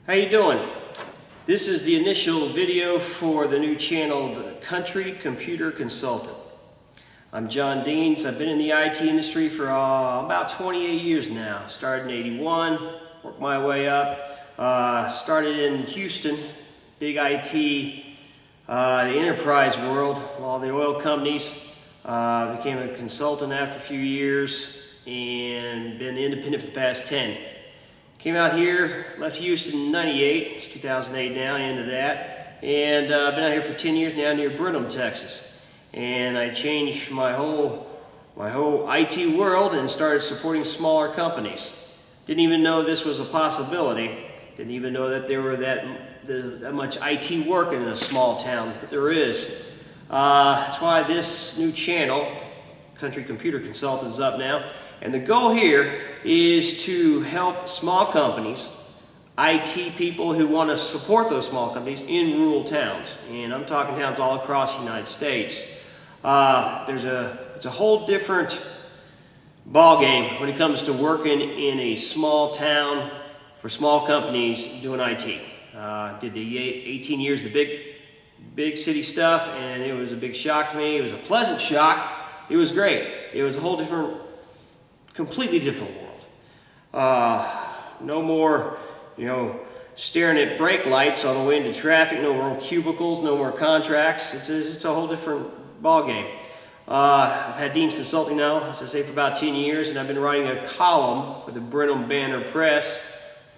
How you doing? This is the initial video for the new channel, The Country Computer Consultant. I'm John Deans. I've been in the IT industry for about 28 years now. Started in '81, worked my way up. Started in Houston, big IT, the enterprise world, all the oil companies. Became a consultant after a few years and been independent for the past 10. Came out here, left Houston in '98, it's 2008 now, into that, and I've been out here for 10 years now near Brenham, Texas. And I changed my whole IT world and started supporting smaller companies. Didn't even know this was a possibility. Didn't even know that there were that much IT work in a small town, but there is. That's why this new channel, Country Computer Consultant, is up now. And the goal here is to help small companies, IT people who want to support those small companies in rural towns. And I'm talking towns all across the United States. It's a whole different ballgame when it comes to working in a small town for small companies doing IT. Did the 18 years of the big city stuff, and it was a big shock to me. It was a pleasant shock. It was great. It was a whole completely different world. No more, staring at brake lights on the way into traffic. No more cubicles. No more contracts. It's a whole different ball game. I've had Deans Consulting now, as I say, for about 10 years, and I've been writing a column for the Brenham Banner Press.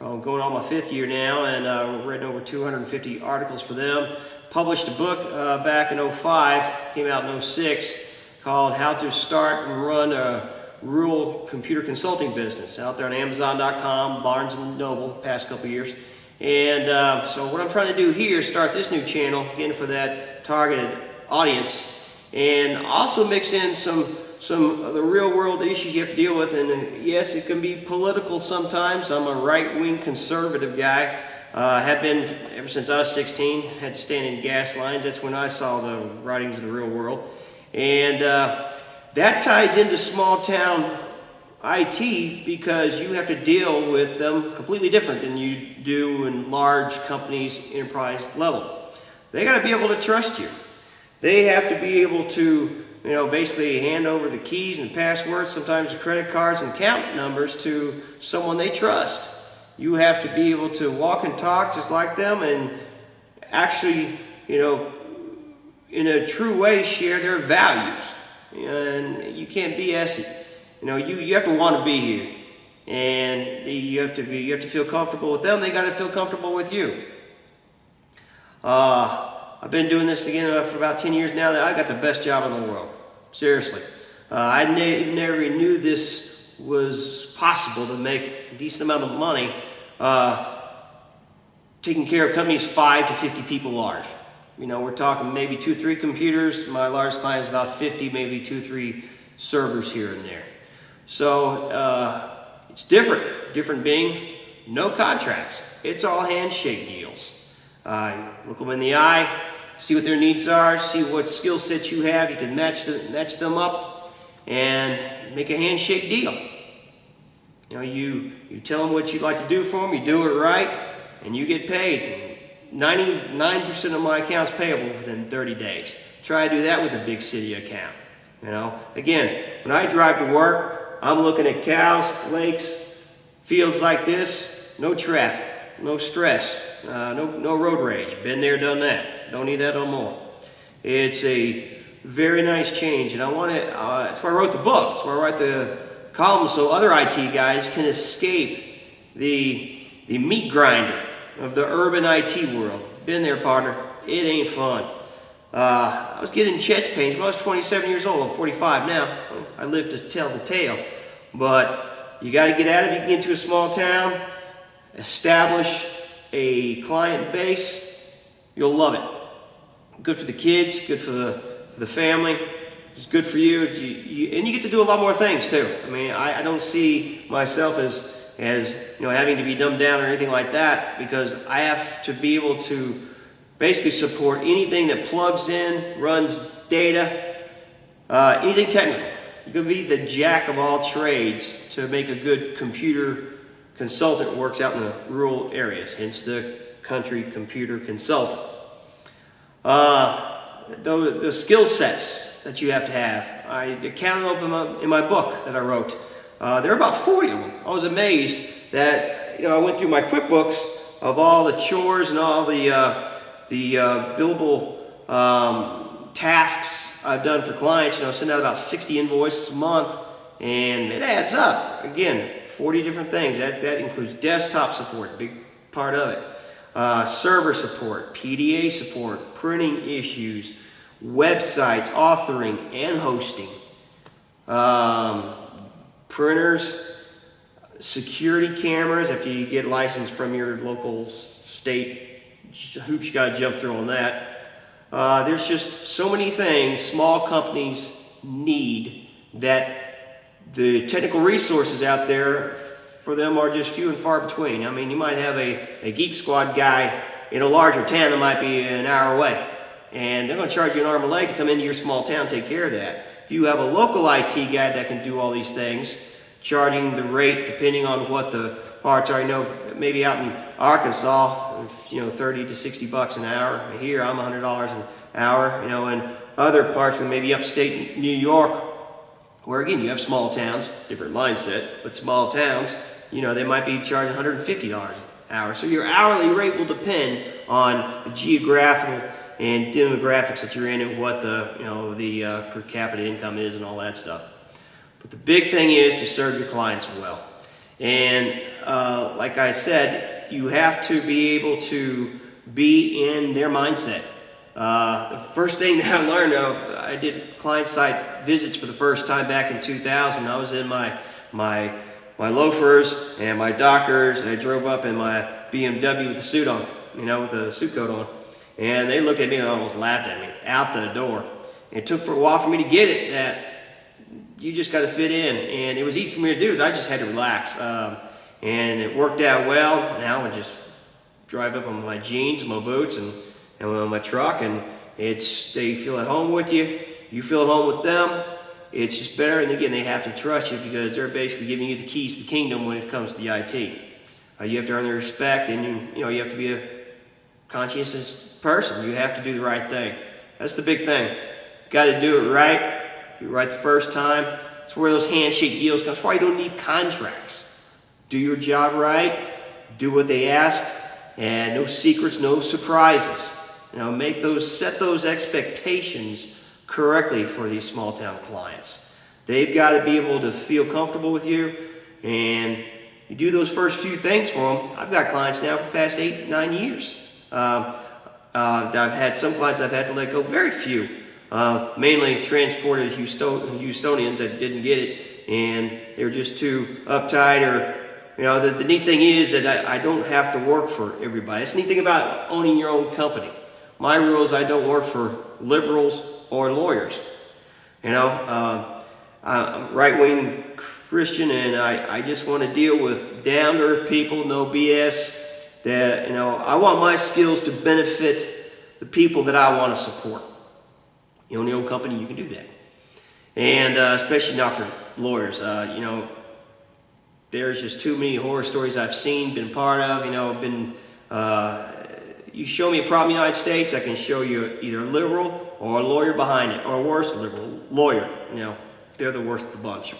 I'm going on my 5th year now, and written over 250 articles for them. Published a book back in '05, came out in '06, called How to Start and Run a Rural Computer Consulting Business, out there on Amazon.com, Barnes & Noble, past couple years. And so what I'm trying to do here is start this new channel, again, for that targeted audience, and also mix in some of the real world issues you have to deal with. And yes, it can be political sometimes. I'm a right-wing conservative guy. Have been ever since I was 16, had to stand in gas lines. That's when I saw the writings of the real world. And that ties into small town IT, because you have to deal with them completely different than you do in large companies, enterprise level. They got to be able to trust you. They have to be able to, basically hand over the keys and passwords, sometimes the credit cards and account numbers, to someone they trust. You have to be able to walk and talk just like them, and actually, in a true way, share their values. And you can't BS it. You have to want to be here, and you have to feel comfortable with them. They got to feel comfortable with you. I've been doing this again for about 10 years now. I got the best job in the world. Seriously, I never knew this was possible to make a decent amount of money taking care of companies 5 to 50 people large. We're talking maybe 2-3 computers. My largest client is about 50, maybe 2-3 servers here and there. So it's different being no contracts. It's all handshake deals. Look them in the eye, see what their needs are, see what skill sets you have. You can match them up and make a handshake deal. You tell them what you'd like to do for them, you do it right, and you get paid. 99% of my accounts payable within 30 days. Try to do that with a big city account. Again, when I drive to work, I'm looking at cows, lakes, fields like this. No traffic, no stress, no road rage. Been there, done that. Don't need that no more. It's a very nice change, and I want it. That's why I wrote the book. That's why I write the column, so other IT guys can escape the meat grinder of the urban IT world. Been there, partner. It ain't fun. I was getting chest pains when I was 27 years old. I'm 45 now. I live to tell the tale. But you got to get out of it. You can get into a small town, establish a client base. You'll love it. Good for the kids, good for the family. It's good for you. And you get to do a lot more things too. I don't see myself as having to be dumbed down or anything like that, because I have to be able to basically support anything that plugs in, runs data, anything technical. You can be the jack of all trades to make a good computer consultant works out in the rural areas, hence the country computer consultant. The skill sets that you have to have, I counted up in my book that I wrote. There are about 40 of them. I was amazed that I went through my QuickBooks of all the chores and all the billable tasks I've done for clients. I send out about 60 invoices a month, and it adds up. Again, 40 different things. That includes desktop support, big part of it. Server support, PDA support, printing issues, websites, authoring and hosting, printers, security cameras after you get licensed from your local state, hoops you got to jump through on that. There's just so many things small companies need that the technical resources out there for them are just few and far between. I mean, you might have a Geek Squad guy in a larger town that might be an hour away, and they're going to charge you an arm and leg to come into your small town and take care of that. If you have a local IT guy that can do all these things, charging the rate depending on what the parts are, maybe out in Arkansas, 30 to 60 bucks an hour. Here, I'm $100 an hour, and other parts, maybe upstate New York, where again, you have small towns, different mindset, but small towns, they might be charging $150 an hour. So your hourly rate will depend on the geographical and demographics that you're in and what the per capita income is and all that stuff. But the big thing is to serve your clients well. And like I said, you have to be able to be in their mindset. The first thing that I learned I did client site visits for the first time back in 2000. I was in my loafers and my Dockers, and I drove up in my BMW with the suit on, with the suit coat on. And they looked at me and almost laughed at me out the door. It took for a while for me to get it that you just got to fit in, and it was easy for me to do. I just had to relax, and it worked out well. Now I just drive up on my jeans, my boots, and on my truck, and they feel at home with you. You feel at home with them. It's just better, and again, they have to trust you because they're basically giving you the keys to the kingdom when it comes to the IT. You have to earn their respect, and you have to be a conscientious person. You have to do the right thing. That's the big thing. Got to do it right. Do it right the first time. That's where those handshake deals come. That's why you don't need contracts. Do your job right. Do what they ask, and no secrets, no surprises. Set those expectations correctly for these small town clients. They've got to be able to feel comfortable with you, and you do those first few things for them. I've got clients now for the past 8-9 years. I've had some clients I've had to let go, very few, mainly transported Houstonians that didn't get it, and they were just too uptight, or the neat thing is that I don't have to work for everybody. That's the neat thing about owning your own company. My rule is I don't work for liberals or lawyers. I'm a right-wing Christian, and I just want to deal with down-to-earth people, no BS. That I want my skills to benefit the people that I want to support. You own your own company, you can do that, and especially not for lawyers. There's just too many horror stories I've seen, been part of. You show me a problem in the United States, I can show you either a liberal or a lawyer behind it, or worse, a liberal lawyer. They're the worst of the bunch.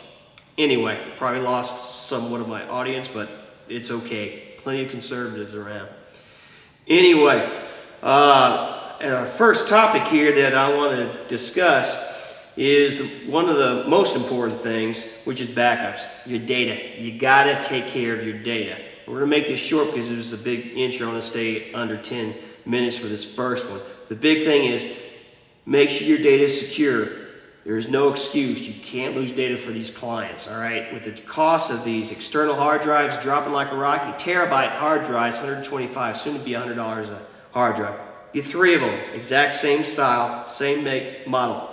Anyway, probably lost somewhat of my audience, but it's okay. Plenty of conservatives around. Anyway, our first topic here that I want to discuss is one of the most important things, which is backups, your data. You got to take care of your data. We're going to make this short because it was a big intro. I'm going to stay under 10 minutes for this first one. The big thing is make sure your data is secure. There is no excuse. You can't lose data for these clients, all right? With the cost of these external hard drives dropping like a rock, terabyte hard drives, $125, soon to be $100 a hard drive. You 3 of them, exact same style, same make, model.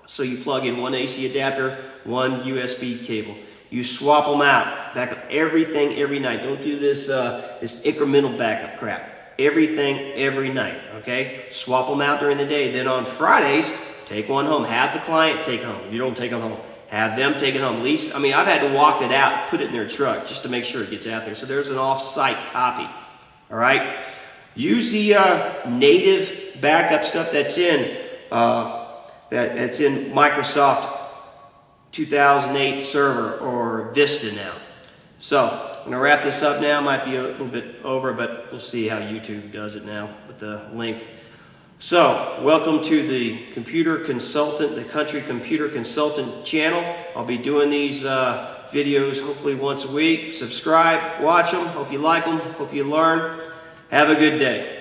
So you plug in one AC adapter, one USB cable. You swap them out, back up everything every night. Don't do this incremental backup crap. Everything every night, okay? Swap them out during the day. Then on Fridays, take one home. Have the client take home. You don't take them home. have them take it home. Lease, I mean, I've had to walk it out, put it in their truck just to make sure it gets out there. So there's an off-site copy, all right? Use the native backup stuff that's in that's in Microsoft 2008 Server or Vista now. So I'm going to wrap this up now. Might be a little bit over, but we'll see how YouTube does it now with the length. So, welcome to the Computer Consultant, the Country Computer Consultant channel. I'll be doing these videos hopefully once a week. Subscribe, watch them. Hope you like them. Hope you learn. Have a good day.